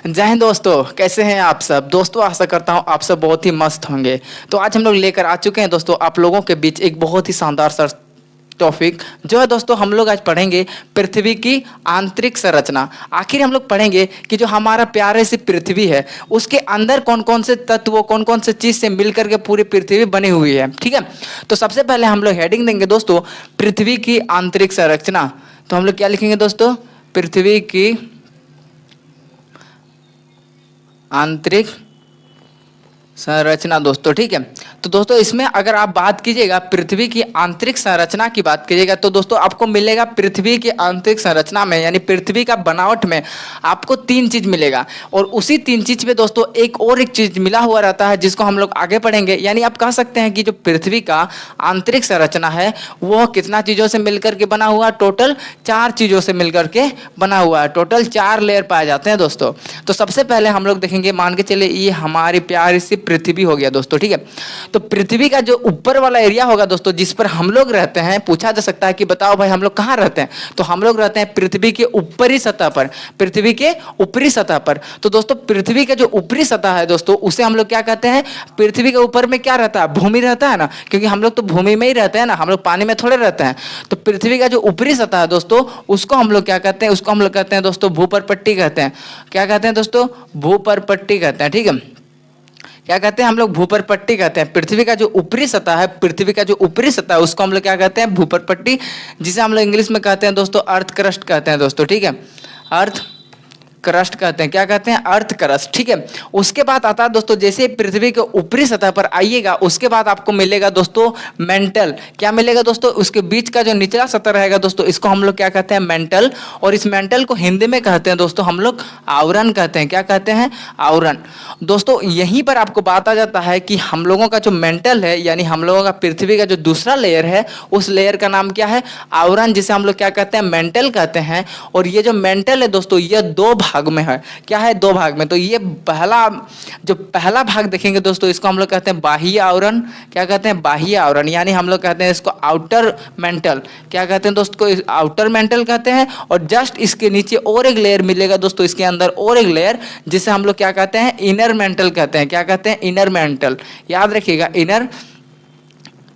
जय हिंद दोस्तों, कैसे हैं आप सब। दोस्तों आशा करता हूं आप सब बहुत ही मस्त होंगे। तो आज हम लोग लेकर आ चुके हैं दोस्तों आप लोगों के बीच एक बहुत ही शानदार सा टॉपिक, जो है दोस्तों हम लोग आज पढ़ेंगे पृथ्वी की आंतरिक संरचना। आखिर हम लोग पढ़ेंगे कि जो हमारा प्यारे सी पृथ्वी है उसके अंदर कौन कौन से तत्व, कौन कौन से चीज से मिलकर के पूरी पृथ्वी बनी हुई है। ठीक है, तो सबसे पहले हम लोग हेडिंग देंगे दोस्तों पृथ्वी की आंतरिक संरचना। तो हम लोग क्या लिखेंगे दोस्तों, पृथ्वी की आंतरिक संरचना दोस्तों। ठीक है, तो दोस्तों इसमें अगर आप बात कीजिएगा पृथ्वी की आंतरिक संरचना की बात कीजिएगा तो दोस्तों आपको मिलेगा पृथ्वी की आंतरिक संरचना में यानी पृथ्वी का बनावट में आपको तीन चीज मिलेगा। और उसी तीन चीज पे दोस्तों एक चीज मिला हुआ रहता है जिसको हम लोग आगे पढ़ेंगे। यानी आप कह सकते हैं कि जो पृथ्वी का आंतरिक संरचना है वह कितना चीजों से मिलकर के बना हुआ, टोटल 4 चीजों से मिलकर के बना हुआ है। टोटल 4 लेयर पाए जाते हैं दोस्तों। तो सबसे पहले हम लोग देखेंगे, मान के चले ये हमारी प्यारी सी पृथ्वी हो गया दोस्तों। ठीक है, तो पृथ्वी का जो ऊपर वाला एरिया होगा दोस्तों जिस पर हम लोग रहते हैं, पूछा जा सकता है कि बताओ भाई हम लोग कहाँ रहते हैं, तो हम लोग रहते हैं पृथ्वी के ऊपरी सतह पर। पृथ्वी के ऊपरी सतह पर। तो दोस्तों पृथ्वी का जो ऊपरी सतह है दोस्तों उसे हम लोग क्या कहते हैं, पृथ्वी के ऊपर में क्या रहता है, भूमि रहता है ना, क्योंकि हम लोग तो भूमि में ही रहते हैं ना, हम लोग पानी में थोड़े रहते हैं। तो पृथ्वी का जो ऊपरी सतह है दोस्तों उसको हम लोग क्या कहते हैं, उसको हम लोग कहते हैं दोस्तों भूपर्पट्टी कहते हैं। क्या कहते हैं दोस्तों, भूपर्पट्टी कहते हैं। ठीक है, क्या कहते हैं हम लोग, भूपर्पट्टी कहते हैं। पृथ्वी का जो ऊपरी सतह है, पृथ्वी का जो ऊपरी सतह है उसको हम लोग क्या कहते हैं, भूपर्पट्टी, जिसे हम लोग इंग्लिश में कहते हैं दोस्तों अर्थ क्रस्ट कहते हैं दोस्तों। ठीक है, अर्थ क्रस्ट कहते हैं। क्या कहते हैं, अर्थ क्रस्ट। ठीक है, उसके बाद आता है दोस्तों जैसे पृथ्वी के ऊपरी सतह पर आइएगा उसके बाद आपको मिलेगा दोस्तों मेंटल। क्या मिलेगा दोस्तों, उसके बीच का जो निचला सतह रहेगा दोस्तों इसको हम लोग क्या कहते हैं, मेंटल। और इस मेंटल को हिंदी में कहते हैं दोस्तों हम लोग आवरण कहते हैं। क्या कहते हैं, आवरण। दोस्तों यहीं पर आपको बात आ जाता है कि हम लोगों का जो मेंटल है यानी हम लोगों का पृथ्वी का जो दूसरा लेयर है उस लेयर का नाम क्या है, आवरण, जिसे हम लोग क्या कहते हैं, मेंटल कहते हैं। और ये जो मेंटल है दोस्तों ये 2 भाग में है। क्या है, 2 भाग में। तो ये पहला भाग देखेंगे दोस्तों इसको हम लोग कहते हैं बाह्य आवरण। क्या कहते हैं, बाह्य आवरण, यानी हम लोग कहते हैं इसको आउटर मेंटल। क्या कहते हैं दोस्तों, आउटर मेंटल कहते हैं। और जस्ट इसके नीचे और एक लेयर मिलेगा दोस्तों, इसके अंदर और एक लेयर जिसे हम लोग क्या कहते हैं, इनर मेंटल कहते हैं। क्या कहते हैं, इनर मेंटल। याद रखिएगा, इनर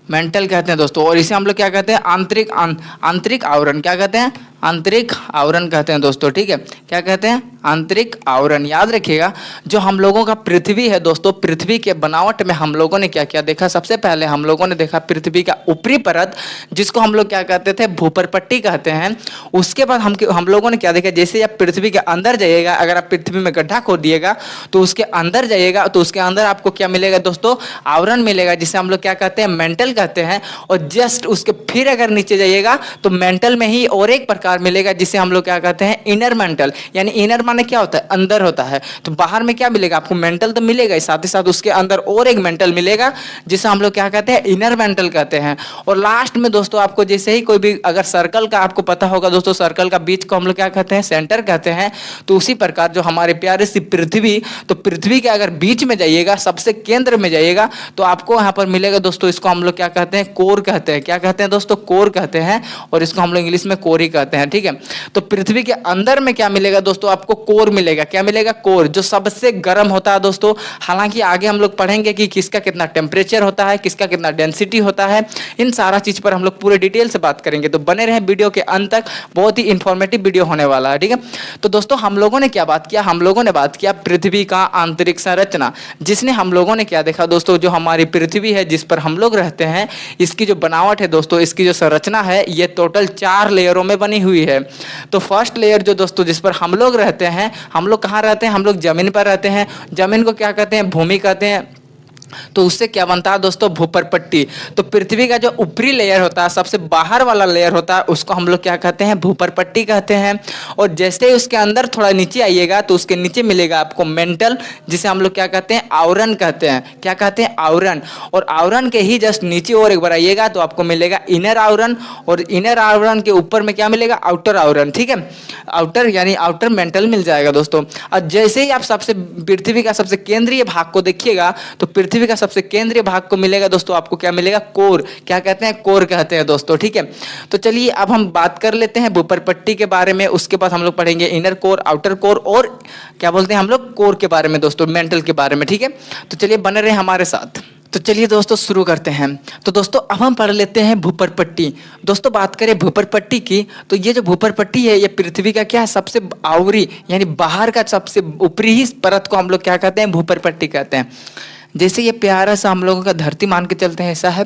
मेंटल कहते हैं दोस्तों। और इसे हम लोग क्या कहते हैं, आंतरिक आवरण। क्या कहते हैं, आंतरिक आवरण कहते हैं दोस्तों। ठीक है, क्या कहते हैं, आंतरिक आवरण। याद रखिएगा, जो हम लोगों का पृथ्वी है दोस्तों, पृथ्वी के बनावट में हम लोगों ने क्या क्या देखा, सबसे पहले हम लोगों ने देखा पृथ्वी का ऊपरी परत जिसको हम लोग क्या कहते थे, भूपर्पट्टी कहते हैं। उसके बाद हम लोगों ने क्या देखा, जैसे आप पृथ्वी के अंदर जाइएगा, अगर आप पृथ्वी में गड्ढा खोद दिएगा तो उसके अंदर जाइएगा तो उसके अंदर आपको क्या मिलेगा दोस्तों, आवरण मिलेगा, जिसे हम लोग क्या कहते हैं, मेंटल कहते हैं। और जस्ट उसके फिर अगर नीचे जाइएगा तो मेंटल में ही और एक प्रकार मिलेगा जिसे हम लोग क्या कहते हैं, इनर मेंटल। यानी इनर माने क्या होता है, अंदर होता है। तो बाहर में क्या मिलेगा आपको, मेंटल तो मिलेगा ही, साथ ही साथ उसके अंदर और एक मेंटल मिलेगा जिसे हम लोग क्या कहते हैं, इनर मेंटल कहते हैं। और लास्ट में दोस्तों आपको जैसे ही कोई भी अगर सर्कल का आपको पता होगा दोस्तों, सर्कल का बीच को हम लोग क्या कहते हैं, सेंटर कहते हैं। तो उसी प्रकार जो हमारे प्यारे सी पृथ्वी, तो पृथ्वी के अगर बीच में जाइएगा, सबसे केंद्र में जाइएगा तो आपको यहाँ पर मिलेगा दोस्तों, इसको हम लोग क्या कहते हैं, कोर कहते हैं। क्या कहते हैं दोस्तों, कोर कहते हैं। और इसको हम लोग इंग्लिश में कोर ही कहते हैं। ठीक है, तो पृथ्वी के अंदर में क्या मिलेगा दोस्तों, आपको कोर मिलेगा। क्या मिलेगा, कोर, जो सबसे गर्म होता है दोस्तों। हालांकि आगे हम लोग पढ़ेंगे कि किसका कितना टेम्परेचर होता है, किसका कितना डेंसिटी होता है, इन सारा चीज पर हम लोग पूरे डिटेल से बात करेंगे। तो बने रहे वीडियो के अंत तक, बहुत ही इंफॉर्मेटिव वीडियो होने वाला है। ठीक है, तो दोस्तों हम लोगों ने क्या बात किया, हम लोगों ने बात किया पृथ्वी का आंतरिक संरचना, जिसने हम लोगों ने क्या देखा दोस्तों, जो हमारी पृथ्वी है जिस पर हम लोग रहते हैं, इसकी जो बनावट है दोस्तों, इसकी जो संरचना है ये टोटल 4 लेयरों में बनी हुई है। तो फर्स्ट लेयर जो दोस्तों जिस पर हम लोग रहते हैं, हम लोग कहाँ रहते हैं, हम लोग जमीन पर रहते हैं। जमीन को क्या कहते हैं, भूमि कहते हैं। तो उससे क्या बनता है दोस्तों, भूपर्पट्टी। तो पृथ्वी का जो ऊपरी लेयर होता है, सबसे बाहर वाला लेयर होता है, उसको हम लोग क्या कहते हैं, भूपर्पट्टी कहते हैं। और जैसे ही उसके अंदर थोड़ा नीचे आइएगा तो उसके नीचे मिलेगा आपको मेंटल, जिसे हम लोग क्या कहते हैं, आवरण कहते हैं। क्या कहते हैं, आवरण। और आवरण के ही जस्ट नीचे और एक बार आइएगा तो आपको मिलेगा इनर आवरण। और इनर आवरण के ऊपर में क्या मिलेगा, आउटर आवरण। ठीक है, आउटर यानी आउटर मेंटल मिल जाएगा दोस्तों। और जैसे ही आप सबसे पृथ्वी का सबसे केंद्रीय भाग को देखिएगा तो पृथ्वी पृथ्वी का सबसे केंद्रीय भाग को मिलेगा दोस्तों, आपको क्या मिलेगा, कोर। क्या कहते हैं, कोर कहते हैं दोस्तों, ठीक है। तो चलिए अब हम बात कर लेते हैं भूपर्पट्टी के बारे में, उसके बाद हम लोग पढ़ेंगे इनर कोर, आउटर कोर और क्या बोलते हैं हम लोग, कोर के बारे में दोस्तों, मेंटल के बारे में, ठीक है। तो चलिए बने रहे हमारे साथ। तो चलिए दोस्तों शुरू करते हैं। तो दोस्तों अब हम पढ़ लेते हैं भूपर्पट्टी। दोस्तों बात करें भूपर्पट्टी की, तो ये जो भूपर्पट्टी है ये पृथ्वी का क्या है, सबसे आवरी यानी बाहर का सबसे ऊपरी ही परत को हम लोग क्या कहते हैं, भूपर्पट्टी कहते हैं। जैसे ये प्यारा सा हम लोगों का धरती मान के चलते हैं ऐसा है,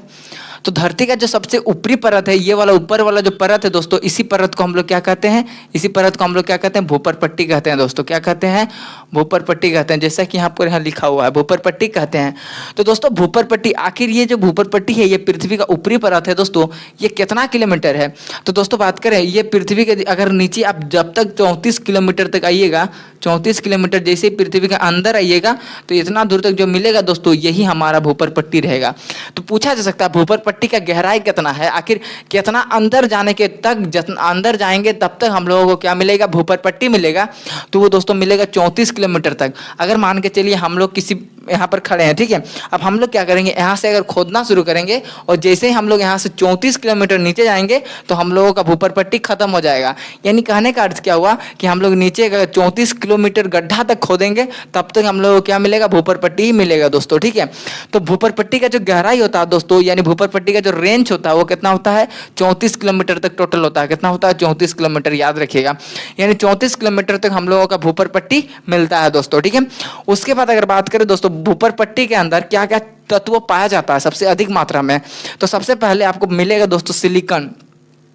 तो धरती का जो सबसे ऊपरी परत है, ये वाला ऊपर वाला जो परत है दोस्तों, इसी परत को हम लोग क्या कहते हैं, इसी परत को हम लोग क्या कहते हैं, भूपर्पट्टी कहते हैं दोस्तों। क्या कहते हैं, भूपर्पट्टी कहते हैं, जैसा कि यहाँ पर यहाँ लिखा हुआ है भूपर्पट्टी कहते हैं। तो दोस्तों भूपर्पट्टी, आखिर ये जो भूपर्पट्टी है ये पृथ्वी का ऊपरी परत है दोस्तों, ये कितना किलोमीटर है। तो दोस्तों बात करें ये पृथ्वी के अगर नीचे आप जब तक 34 किलोमीटर तक आइएगा, 34 किलोमीटर जैसे ही पृथ्वी के अंदर आइएगा तो इतना दूर तक जो मिलेगा दोस्तों यही हमारा भूपर्पट्टी रहेगा। तो पूछा जा सकता है भूपर्पट्टी का गहराई कितना है, आखिर कितना अंदर जाने के तक, जितना अंदर जाएंगे तब तक हम लोगों को क्या मिलेगा, भूपर्पट्टी मिलेगा। तो वो दोस्तों मिलेगा 34 किलोमीटर तक। अगर मान के चलिए हम लोग किसी यहाँ पर खड़े हैं, ठीक है, अब हम लोग क्या करेंगे, यहाँ से अगर खोदना शुरू करेंगे और जैसे ही हम लोग यहाँ से 34 किलोमीटर नीचे जाएंगे तो हम लोगों का भूपर्पट्टी खत्म हो जाएगा। यानी कहने का अर्थ क्या हुआ कि हम लोग नीचे अगर 34 किलोमीटर गड्ढा तक खोदेंगे तब तक हम लोगों को क्या मिलेगा, भूपर्पट्टी ही मिलेगा दोस्तों, ठीक है। तो भूपर्पट्टी का जो गहराई होता है दोस्तों, यानी भूपर्पट्टी का जो रेंज होता है वो कितना होता है, 34 किलोमीटर तक टोटल होता है। कितना होता है, 34 किलोमीटर, याद रखिएगा। यानी 34 किलोमीटर तक हम लोगों का भूपर्पट्टी मिलता है दोस्तों, ठीक है। उसके बाद अगर बात करें दोस्तों भूपर्पट्टी के अंदर क्या क्या तत्व पाया जाता है सबसे अधिक मात्रा में, तो सबसे पहले आपको मिलेगा दोस्तों सिलिकॉन,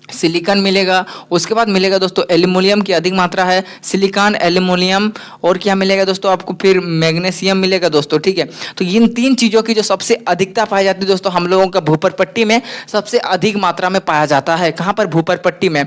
सिलिकॉन मिलेगा। उसके बाद मिलेगा दोस्तों एल्यूमिनियम की अधिक मात्रा है, सिलिकॉन, एल्यूमिनियम और क्या मिलेगा दोस्तों आपको, फिर मैग्नीशियम मिलेगा दोस्तों, ठीक है। तो इन तीन चीज़ों की जो सबसे अधिकता पाई जाती है दोस्तों हम लोगों का भूपर्पट्टी में सबसे अधिक मात्रा में पाया जाता है। कहाँ पर, भूपर्पट्टी में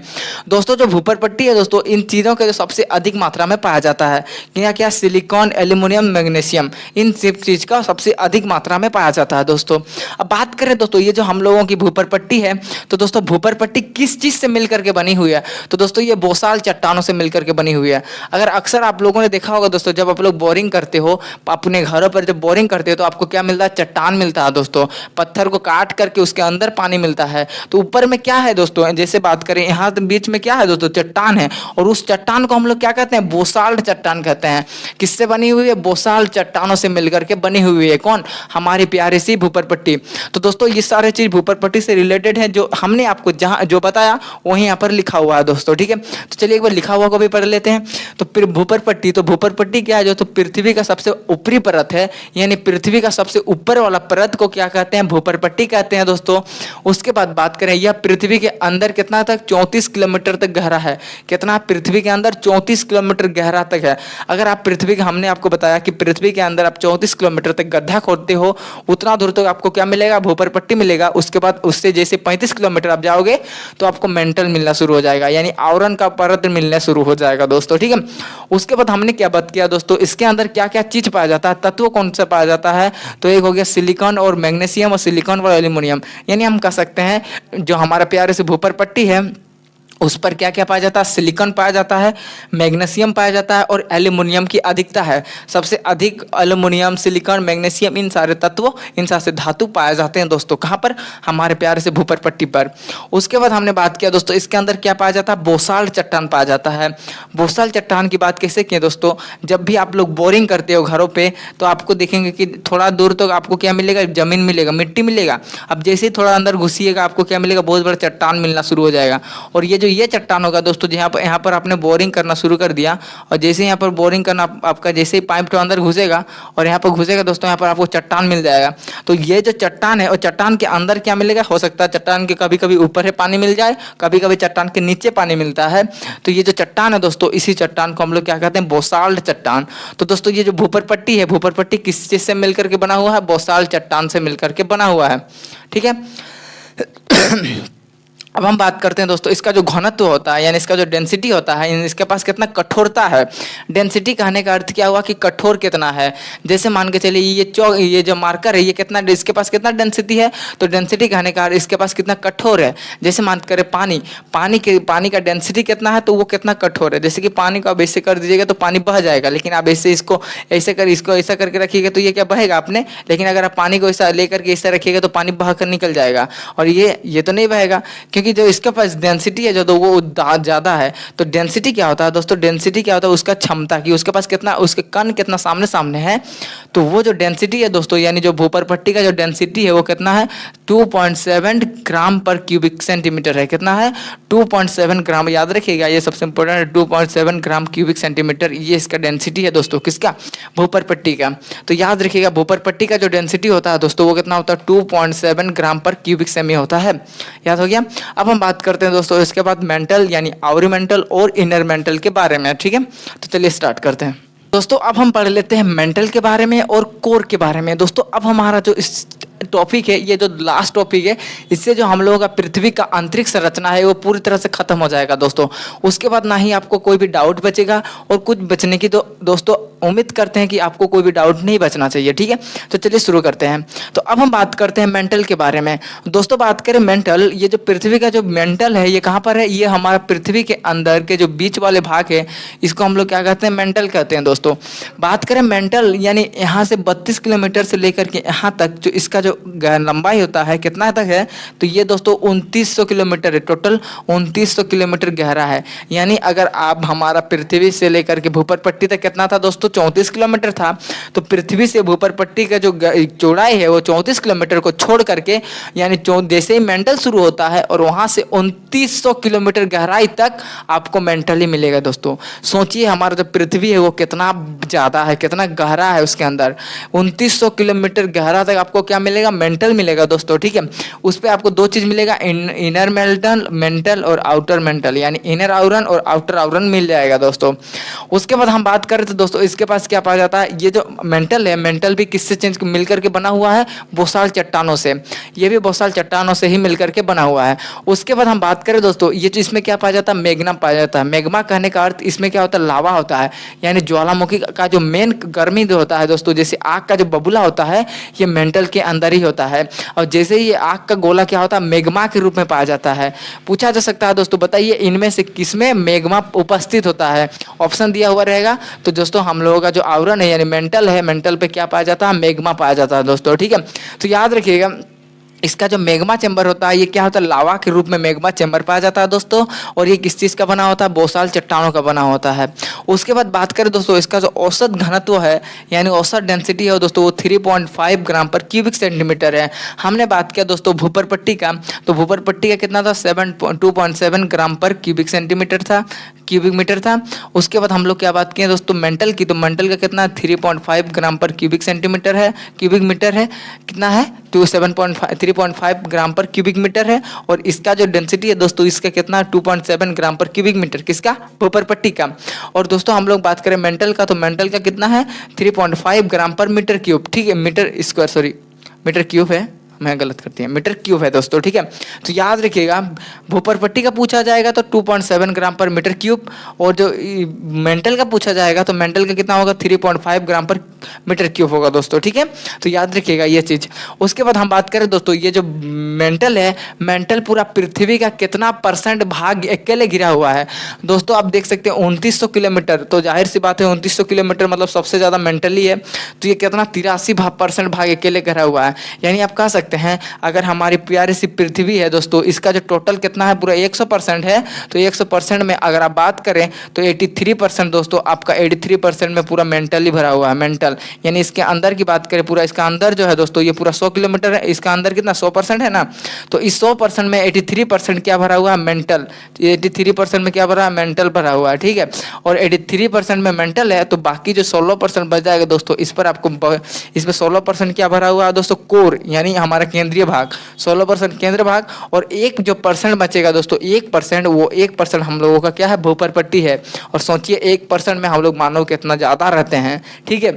दोस्तों। जो भूपर्पट्टी है दोस्तों इन चीज़ों के जो सबसे अधिक मात्रा में पाया जाता है, क्या क्या, सिलिकॉन, एल्यूमिनियम, मैग्नीशियम, इन सब चीज़ का सबसे अधिक मात्रा में पाया जाता है दोस्तों। अब बात करें दोस्तों ये जो हम लोगों की भूपर्पट्टी है, तो दोस्तों भूपर्पट्टी किस चीज से मिलकर के बनी हुई है, तो दोस्तों ये बोसाल चट्टानों से मिलकर के बनी हुई है। अगर अक्सर आप लोगों ने देखा होगा दोस्तों, जब आप लोग बोरिंग करते हो अपने घरों पर, जब बोरिंग करते हो तो आपको क्या मिलता है, चट्टान मिलता है दोस्तों। पत्थर को काट करके उसके अंदर पानी मिलता है। तो ऊपर में क्या है दोस्तों, जैसे बात करें यहाँ बीच में क्या है दोस्तों, चट्टान है, और उस चट्टान को हम लोग क्या कहते हैं, बोसाल्ट चट्टान कहते हैं। किससे बनी हुई है, बोसाल्ट चट्टानों से मिलकर के बनी हुई है। कौन, हमारी प्यारी सी भूपर्पट्टी। तो दोस्तों ये सारे चीज भूपर्पट्टी से रिलेटेड है, जो हमने आपको जहाँ जो बताया वहीं यहाँ पर लिखा हुआ है दोस्तों, ठीक है। तो चलिए एक बार लिखा हुआ को भी पढ़ लेते हैं। तो फिर भूपर्पट्टी, तो भूपर्पट्टी क्या है, जो तो पृथ्वी का सबसे ऊपरी परत है, यानी पृथ्वी का सबसे ऊपर वाला परत को क्या कहते हैं, भूपर्पट्टी कहते हैं दोस्तों। उसके बाद बात करें यह पृथ्वी के अंदर कितना तक, 34 किलोमीटर तक गहरा है। कितना, पृथ्वी के अंदर 34 किलोमीटर गहरा तक है। अगर आप पृथ्वी के, हमने आपको बताया कि पृथ्वी के अंदर आप 34 किलोमीटर तक गड्ढा खोदते हो, उतना दूर तक आपको क्या मिलेगा, भूपर्पट्टी मिलेगा। उसके बाद उससे जैसे 35 किलोमीटर आप जाओगे तो आपको मेंटल मिलना शुरू हो जाएगा, यानी आवरण का परत मिलने शुरू हो जाएगा दोस्तों, ठीक है। उसके बाद हमने क्या बात किया दोस्तों, इसके अंदर क्या क्या चीज पाया जाता है, तत्व कौन सा पाया जाता है, तो एक हो गया सिलिकॉन और मैग्नीशियम, और सिलिकॉन और एल्यूमिनियम। यानी हम कह सकते हैं जो हमारा प्यारे से भूपर्पट्टी है उस पर क्या क्या पाया जाता है, सिलिकॉन पाया जाता है, मैग्नीशियम पाया जाता है और एल्यूमिनियम की अधिकता है। सबसे अधिक एल्यूमिनियम, सिलिकॉन, मैग्नीशियम, इन सारे तत्वों, इन सारे धातु पाए जाते हैं दोस्तों। कहाँ पर, हमारे प्यारे से भूपर्पट्टी पर। उसके बाद हमने बात किया दोस्तों इसके अंदर क्या पाया जाता है, बोसाल्ट चट्टान पाया जाता है। बोसाल्ट चट्टान की बात कैसे किए दोस्तों, जब भी आप लोग बोरिंग करते हो घरों पे तो आपको देखेंगे कि थोड़ा दूर तक आपको क्या मिलेगा, जमीन मिलेगा, मिट्टी मिलेगा। अब जैसे ही थोड़ा अंदर घुसिएगा आपको क्या मिलेगा, बहुत बड़ा चट्टान मिलना शुरू हो जाएगा। और ये चट्टान होगा दोस्तों, यहाँ पर आपने बोरिंग करना शुरू कर दिया, और जैसे यहाँ पर बोरिंग करना आपका जैसे ही पाइप तो अंदर घुसेगा और यहाँ पर घुसेगा दोस्तों, यहाँ पर आपको चट्टान मिल जाएगा। तो ये जो चट्टान है और चट्टान के अंदर क्या मिलेगा, हो सकता है चट्टान के कभी कभी ऊपर है पानी मिल जाए, कभी कभी चट्टान के नीचे पानी मिलता है। तो ये जो चट्टान है दोस्तों, इसी चट्टान को हम लोग क्या कहते हैं, बोसाल्ट चट्टान। तो दोस्तों ये जो भूपर्पट्टी है, भूपर्पट्टी किस चीज से मिलकर के बना हुआ है, बोसाल्ट चट्टान से मिलकर के बना हुआ है, ठीक है। अब हम बात करते हैं दोस्तों इसका जो घनत्व होता है यानी इसका जो डेंसिटी होता है यानी इसके पास कितना कठोरता है। डेंसिटी कहने का अर्थ क्या हुआ कि कठोर कितना है। जैसे मान के चलिए ये जो मार्कर है ये कितना इसके पास कितना डेंसिटी है, तो डेंसिटी कहने का अर्थ इसके पास कितना कठोर है। जैसे मान करें पानी का डेंसिटी कितना है तो वो कितना कठोर है। जैसे कि पानी को आप ऐसे कर दीजिएगा तो पानी बह जाएगा, लेकिन आप इसको ऐसा करके रखिएगा तो ये क्या बहेगा आपने, लेकिन अगर आप पानी को ऐसा लेकर के ऐसा रखिएगा तो पानी बह कर निकल जाएगा और ये तो नहीं बहेगा, क्योंकि जो इसके पास डेंसिटी है जो तो वो ज़्यादा है। तो डेंसिटी क्या होता है दोस्तों, डेंसिटी क्या होता है उसका क्षमता की उसके पास कितना उसके कण कितना सामने सामने है। तो वो जो डेंसिटी है दोस्तों यानी जो भूपर पट्टी का जो डेंसिटी है वो कितना है 2.7 ग्राम पर क्यूबिक सेंटीमीटर है। कितना है 2.7 ग्राम, याद रखिएगा ये सबसे इंपॉर्टेंट है। 2.7 ग्राम क्यूबिक सेंटीमीटर ये इसका डेंसिटी है दोस्तों, किसका, भूपर पट्टी का। तो याद रखिएगा भूपर पट्टी का जो डेंसिटी होता है दोस्तों वो कितना होता है 2.7 ग्राम पर क्यूबिक सेमी होता है। याद हो गया। अब हम बात करते हैं दोस्तों इसके बाद मेंटल यानी आउटर मेंटल और इनर मेंटल के बारे में। ठीक है, तो चलिए स्टार्ट करते हैं दोस्तों। अब हम पढ़ लेते हैं मेंटल के बारे में और कोर के बारे में। दोस्तों अब हमारा जो इस टॉपिक है, ये जो लास्ट टॉपिक है, इससे जो हम लोगों का पृथ्वी का आंतरिक संरचना है वो पूरी तरह से खत्म हो जाएगा दोस्तों। उसके बाद ना ही आपको कोई भी डाउट बचेगा और कुछ बचने की तो दोस्तों उम्मीद करते हैं कि आपको कोई भी डाउट नहीं बचना चाहिए। ठीक है, तो चलिए शुरू करते हैं। तो अब हम बात करते हैं मेंटल के बारे में। दोस्तों बात करें मेंटल, ये जो पृथ्वी का जो मेंटल है ये कहाँ पर है, ये हमारा पृथ्वी के अंदर के जो बीच वाले भाग है इसको हम लोग क्या कहते हैं, मेंटल कहते हैं दोस्तों। बात करें मेंटल यानी यहाँ से 32 किलोमीटर से लेकर के यहाँ तक जो इसका जो लंबाई होता है कितना तक है, तो ये दोस्तों 2900 किलोमीटर है। टोटल 2900 किलोमीटर गहरा है। यानी अगर आप हमारा पृथ्वी से लेकर के भूपर पट्टी तक कितना था दोस्तों 34 किलोमीटर था, तो पृथ्वी से भूपर पट्टी का जो चौड़ाई है वो 34 किलोमीटर को छोड़ करके यानी जैसे ही मेंटल शुरू होता है और वहां से 2900 किलोमीटर गहराई तक आपको मेंटल ही मिलेगा दोस्तों। सोचिए हमारा जो पृथ्वी है वो कितना ज्यादा है, कितना गहरा है, उसके अंदर 2900 किलोमीटर गहरा तक आपको क्या मिलेगा, मेंटल मिलेगा दोस्तों। ठीक है, उस पर आपको दो चीज मिलेगा, इनर मेंटल और आउटर मेंटल, यानी इनर आवरण और आउटर आवरण मिल जाएगा दोस्तों। उसके बाद हम बात करें तो दोस्तों इसके पास क्या पाया जाता है, ये जो मेंटल है, मेंटल भी किससे चेंज मिलकर के बना हुआ है, बोसाल चट्टानों से। ये भी बोसाल चट्टानों से ही मिलकर के बना हुआ है। उसके बाद हम बात करें दोस्तों, ये जो इसमें क्या पाया जाता है, मैग्मा पाया जाता है। मैग्मा कहने का अर्थ इसमें क्या होता है, लावा होता है, यानी ज्वालामुखी का जो मेन गर्मी जो होता है दोस्तों, जैसे आग का जो बबूला होता है ये मेंटल के अंदर ही होता है। और जैसे ही ये आग का गोला क्या होता है, मैग्मा के रूप में पाया जाता है। पूछा जा सकता है दोस्तों बताइए इनमें से किसमें मैग्मा उपस्थित होता है, ऑप्शन दिया हुआ रहेगा। तो दोस्तों हम लोगों का जो आवरण है यानी मेंटल है, मेंटल पे क्या पाया जाता है, मैग्मा पाया जाता है दोस्तों। ठीक है, तो याद रखिएगा इसका जो मैग्मा चैम्बर होता है ये क्या होता है, लावा के रूप में मैग्मा चैम्बर पाया जाता है दोस्तों। और ये किस चीज़ का बना होता है, बोसाल चट्टानों का बना होता है। उसके बाद बात करें दोस्तों इसका जो औसत घनत्व है यानी औसत डेंसिटी है दोस्तों वो 3.5 ग्राम पर क्यूबिक सेंटीमीटर है। हमने बात किया दोस्तों भूपर पट्टी का, तो भूपर पट्टी का कितना था 2.7 ग्राम पर क्यूबिक मीटर था। उसके बाद हम लोग क्या बात किए दोस्तों मेंटल की, तो मेंटल का कितना 3.5 ग्राम पर क्यूबिक मीटर है। कितना है 3.5 ग्राम पर क्यूबिक मीटर है। और इसका जो डेंसिटी है दोस्तों इसका कितना 2.7 ग्राम पर क्यूबिक मीटर, किसका, भूपर पट्टी का। और दोस्तों हम लोग बात करें मेंटल का, तो मेंटल का कितना है 3.5 ग्राम पर मीटर क्यूब। ठीक है, मीटर क्यूब है, मैं गलत करती है, मीटर क्यूब है दोस्तों। ठीक है, तो याद रखिएगा भूपर पट्टी का पूछा जाएगा तो 2.7 ग्राम पर मीटर क्यूब, और जो मेंटल का पूछा जाएगा तो मेंटल का कितना होगा 3.5 ग्राम पर मीटर क्यूब होगा दोस्तों। ठीक है, तो याद रखिएगा ये चीज। उसके बाद हम बात करें दोस्तों ये जो मेंटल है, मेंटल पूरा पृथ्वी का कितना परसेंट भाग अकेले घिरा हुआ है दोस्तों। आप देख सकते हैं 2900 किलोमीटर, तो जाहिर सी बात है 2900 किलोमीटर मतलब सबसे ज्यादा मेंटल ही है। तो ये कितना 83% भाग अकेले घिरा हुआ है। यानी आप कह सकते हैं अगर हमारी प्यारी सी पृथ्वी है दोस्तों, इसका जो टोटल कितना है पूरा 100% है, तो 100% में अगर आप बात करें तो 83% दोस्तों आपका 83% में पूरा मेंटली भरा हुआ है। मेंटल यानी इसके अंदर की बात करें, पूरा इसका अंदर जो है दोस्तों ये पूरा 100 किलोमीटर है, इसका अंदर कितना 100% है ना, तो इस 100% में 83% क्या भरा हुआ है, मेंटल। 83% में क्या भरा है, मेंटल भरा हुआ है। ठीक है, और 83% में मेंटल है, तो बाकी जो 16% बच जाएगा दोस्तों इस पर आपको इसमें 16% क्या भरा हुआ है दोस्तों, कोर यानी हमारा केंद्रीय भाग, 16% केंद्र भाग। और एक जो परसेंट बचेगा दोस्तों 1%, वो 1% हम लोगों का क्या है, भूपर पट्टी है। और सोचिए 1% में हम लोग मानव कितना ज्यादा रहते हैं। ठीक है,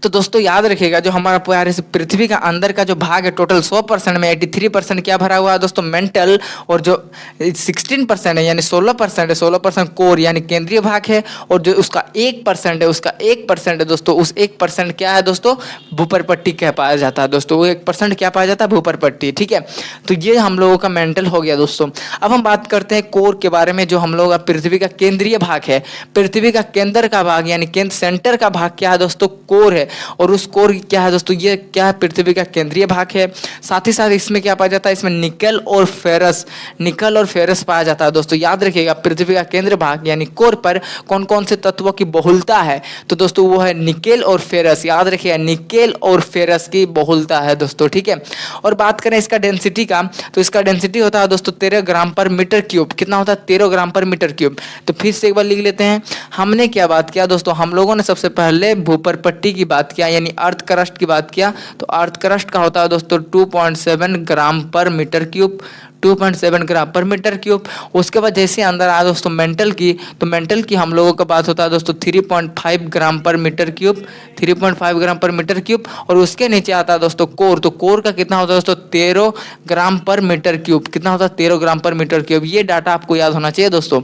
तो दोस्तों याद रखिएगा, जो हमारा प्यारे से पृथ्वी का अंदर का जो भाग है टोटल 100% में 83% क्या भरा हुआ है दोस्तों, मेंटल। और जो 16% है यानी 16% है, 16% कोर यानी केंद्रीय भाग है। और जो उसका 1% है, उसका 1% है दोस्तों, उस 1% क्या है दोस्तों, भूपरपट्टी कह पाया जाता है दोस्तों। वो 1% क्या पाया जाता है, भूपरपट्टी। ठीक है, तो ये हम लोगों का मेंटल हो गया दोस्तों। अब हम बात करते हैं कोर के बारे में, जो हम लोग का पृथ्वी का केंद्रीय भाग है। पृथ्वी का केंद्र का भाग यानी केंद्र सेंटर का भाग क्या है दोस्तों, कोर है। और उस कोर क्या है दोस्तों, ये क्या है, पृथ्वी का केंद्रीय भाग है। साथ ही साथ इसमें क्या पाया जाता है, इसमें निकल और फेरस, निकल और फेरस पाया जाता है दोस्तों। याद रखिएगा, पृथ्वी का केंद्र भाग यानी कोर पर कौन कौन से तत्वों की बहुलता है, तो दोस्तों वो है निकेल और फेरस। याद रखिएगा, निकेल और फेरस की बहुलता है दोस्तों। ठीक है, और बात करें इसका डेंसिटी का, तो इसका डेंसिटी होता है दोस्तों 13 ग्राम पर मीटर क्यूब। कितना होता है, 13 ग्राम पर मीटर क्यूब। तो फिर से एक बार लिख लेते हैं, हमने क्या बात किया दोस्तों, हम लोगों ने सबसे पहले भूपरपट्टी की बात किया यानी अर्थ क्रस्ट की बात किया। तो अर्थ क्रस्ट का होता है दोस्तों 2.7 ग्राम पर मीटर क्यूब, 2.7 ग्राम पर मीटर क्यूब। उसके बाद जैसे अंदर आया दोस्तों मेंटल की, तो मेंटल की हम लोगों का बात होता है दोस्तों 3.5 ग्राम पर मीटर क्यूब, 3.5 ग्राम पर मीटर क्यूब। और उसके नीचे आता है दोस्तों कोर, तो कोर का कितना होता है दोस्तों 13 ग्राम पर मीटर क्यूब। कितना होता है, 13 ग्राम पर मीटर क्यूब। ये डाटा आपको याद होना चाहिए दोस्तों,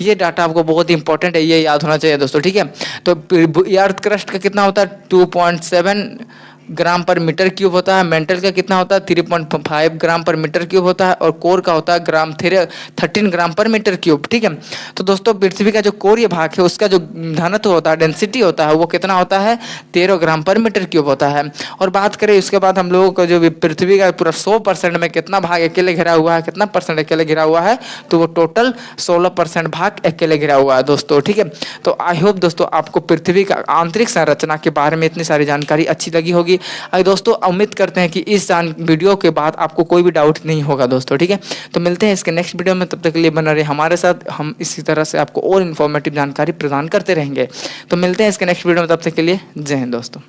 ये डाटा आपको बहुत इंपॉर्टेंट है, ये याद होना चाहिए दोस्तों। ठीक है, तो अर्थ क्रस्ट का कितना होता है 2.7 ग्राम पर मीटर क्यूब होता है। मेंटल का कितना होता है 3.5 ग्राम पर मीटर क्यूब होता है। और कोर का होता है 13 ग्राम पर मीटर क्यूब। ठीक है, तो दोस्तों पृथ्वी का जो कोरीय भाग है उसका जो घनत्व होता है, डेंसिटी होता है, वो कितना होता है 13 ग्राम पर मीटर क्यूब होता है। और बात करें उसके बाद हम लोगों को जो पृथ्वी का पूरा 100% में कितना भाग अकेले घिरा हुआ है, कितना परसेंट अकेले घिरा हुआ है, तो वो टोटल 16% भाग अकेले घिरा हुआ है दोस्तों। ठीक है, तो आई होप दोस्तों आपको पृथ्वी का आंतरिक संरचना के बारे में इतनी सारी जानकारी अच्छी लगी होगी। अगर दोस्तों उम्मीद करते हैं कि इस वीडियो के बाद आपको कोई भी डाउट नहीं होगा दोस्तों। ठीक है, तो मिलते हैं इसके नेक्स्ट वीडियो में, तब तक के लिए बना रहे हमारे साथ, हम इसी तरह से आपको और इन्फॉर्मेटिव जानकारी प्रदान करते रहेंगे। तो मिलते हैं इसके नेक्स्ट वीडियो में, तब तक के लिए जय हिंद दोस्तों।